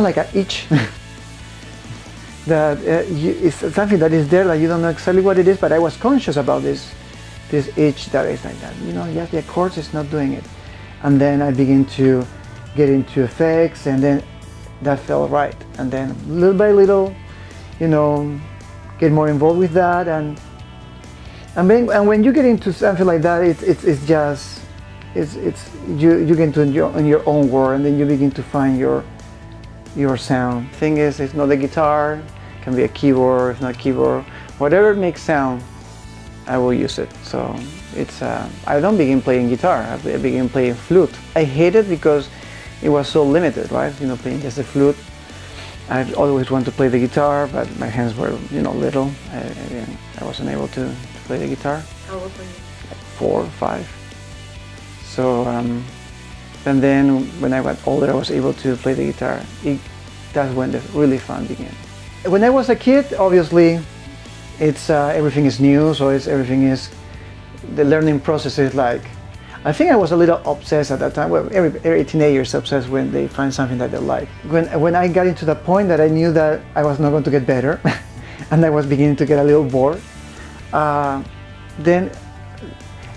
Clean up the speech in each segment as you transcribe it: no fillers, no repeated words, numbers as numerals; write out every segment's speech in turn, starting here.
like an itch that it's something that is there that you don't know exactly what it is, but I was conscious about this itch that is like that, just the chords is not doing it. And then I begin to get into effects, and then that felt right. And then little by little, get more involved with that, and when you get into something like that, it's just you get into your own world, and then you begin to find your sound. Thing is, it's not the guitar, it can be a keyboard, if not keyboard, whatever makes sound, I will use it. So it's I don't begin playing guitar, I begin playing flute. I hate it because it was so limited, right? Playing just the flute. I always wanted to play the guitar, but my hands were, little. I wasn't able to play the guitar. How old were you? 4 or 5. So, and then when I got older, I was able to play the guitar. That's when the really fun began. When I was a kid, obviously, it's everything is new, so the learning process is like, I think I was a little obsessed at that time. Well, every teenager is obsessed when they find something that they like. When I got into the point that I knew that I was not going to get better, and I was beginning to get a little bored, then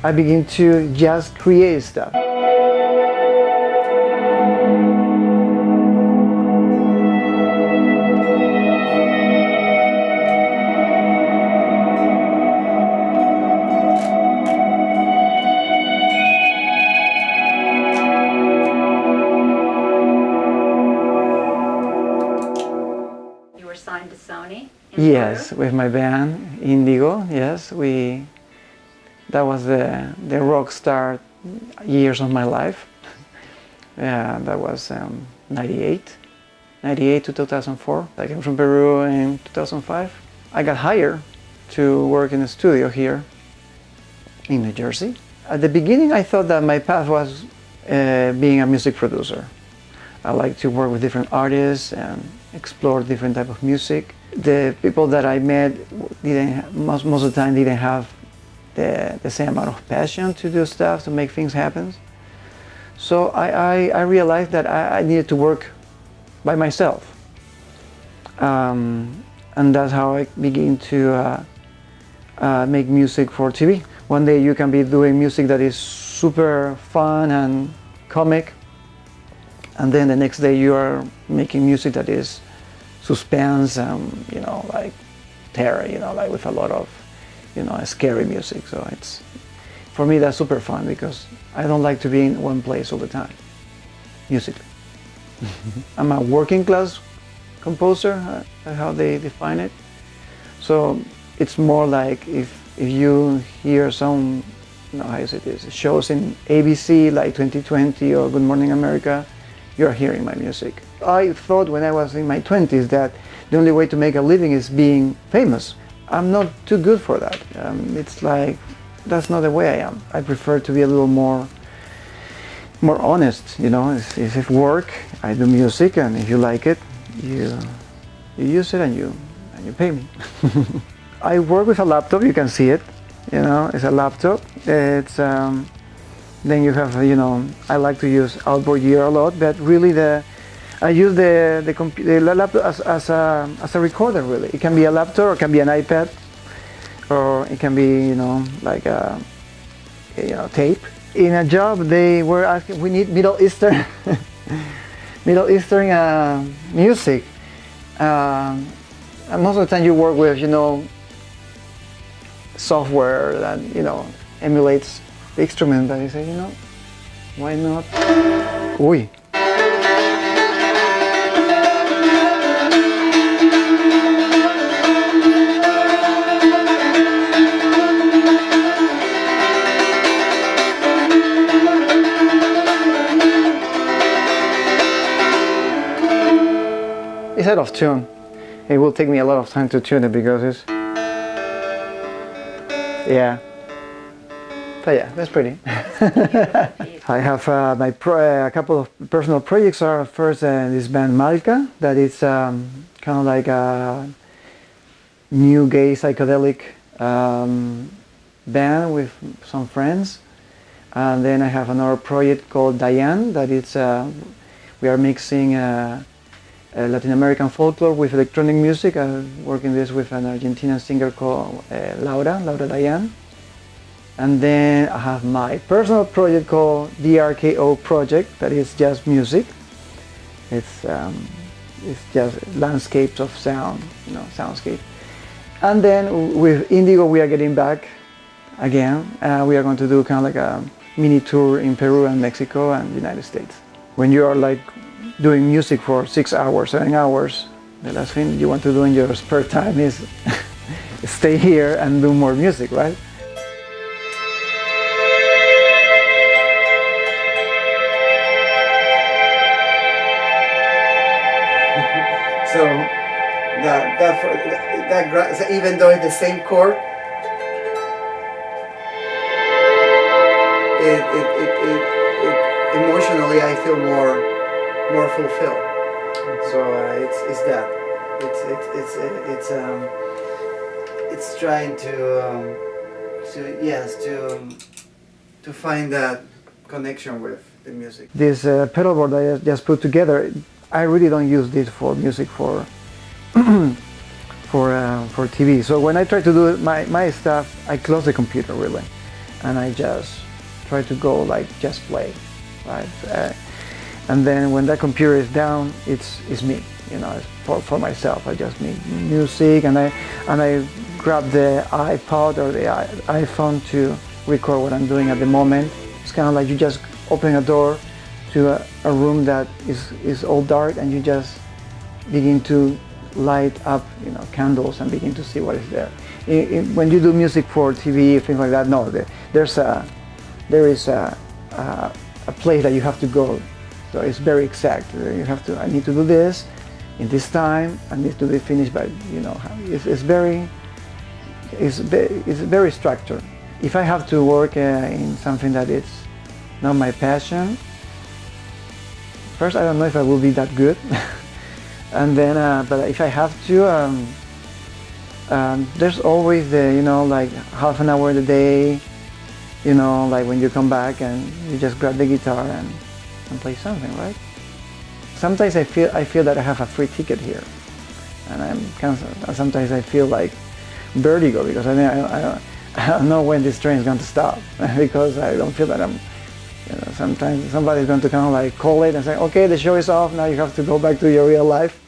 I began to just create stuff. Signed to Sony? Yes, with my band Indigo. Yes, that was the rock star years of my life. Yeah, that was 98 to 2004. I came from Peru in 2005. I got hired to work in a studio here in New Jersey. At the beginning, I thought that my path was being a music producer. I like to work with different artists and explore different type of music. The people that I met most of the time didn't have the same amount of passion to do stuff, to make things happen. So I realized that I needed to work by myself. And that's how I began to make music for TV. One day you can be doing music that is super fun and comic, and then the next day you are making music that is suspense and like terror, like with a lot of scary music. So for me that's super fun because I don't like to be in one place all the time musically. I'm a working class composer, how they define it. So it's more like if you hear some how you say this, shows in ABC like 2020 or Good Morning America, you're hearing my music. I thought when I was in my 20s that the only way to make a living is being famous. I'm not too good for that. It's like, that's not the way I am. I prefer to be a little more honest, If it work, I do music, and if you like it, you use it and you pay me. I work with a laptop, you can see it, it's a laptop. It's then you have, I like to use outboard gear a lot, but really I use the laptop as a recorder, really. It can be a laptop, or it can be an iPad, or it can be, like a tape. In a job, they were asking, we need Middle Eastern, music. And most of the time you work with, software that, emulates the instrument, but you say, why not? Uy. It's out of tune. It will take me a lot of time to tune it because it's, yeah. But yeah, that's pretty. I have a couple of personal projects. Are first this band Malka, that is kind of like a new gay psychedelic band with some friends. And then I have another project called Diane, that it's we are mixing Latin American folklore with electronic music. I'm working this with an Argentinian singer called Laura Diane. And then I have my personal project called Darko project, that is just music. It's just landscapes of sound, soundscape. And then with Indigo we are getting back again. We are going to do kind of like a mini tour in Peru and Mexico and the United States. When you are like doing music for 6 hours, 7 hours, the last thing you want to do in your spare time is stay here and do more music, right? So even though it's the same chord, emotionally I feel more fulfilled. So it's that. It's trying to find that connection with the music. This pedal board I just put together, I really don't use this for music for for TV. So when I try to do my stuff, I close the computer really, and I just try to go like just play, right? And then when that computer is down, it's me, it's for myself. I just make music, and I grab the iPod or the iPhone to record what I'm doing at the moment. It's kind of like you just open a door to a room that is all dark, and you just begin to light up candles and begin to see what is there. When you do music for TV, things like that, no, there is a place that you have to go. So it's very exact. I need to do this in this time, and this to be finished by, it's very structured. If I have to work in something that it's not my passion, first I don't know if I will be that good. And then, but if I have to, there's always the, like half an hour a day, like when you come back and you just grab the guitar and play something, right? Sometimes I feel that I have a free ticket here, and sometimes I feel like vertigo, because I don't know when this train is going to stop, because I don't feel that I'm, sometimes somebody's going to kind of like call it and say, okay, the show is off, now you have to go back to your real life.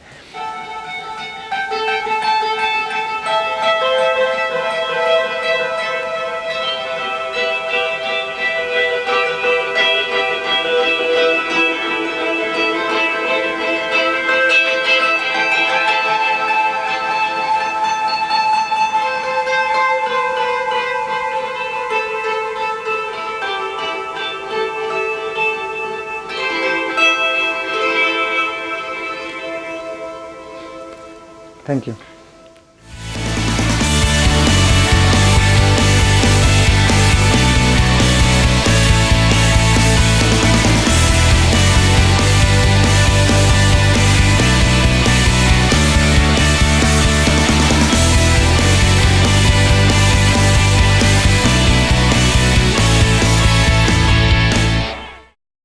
Thank you.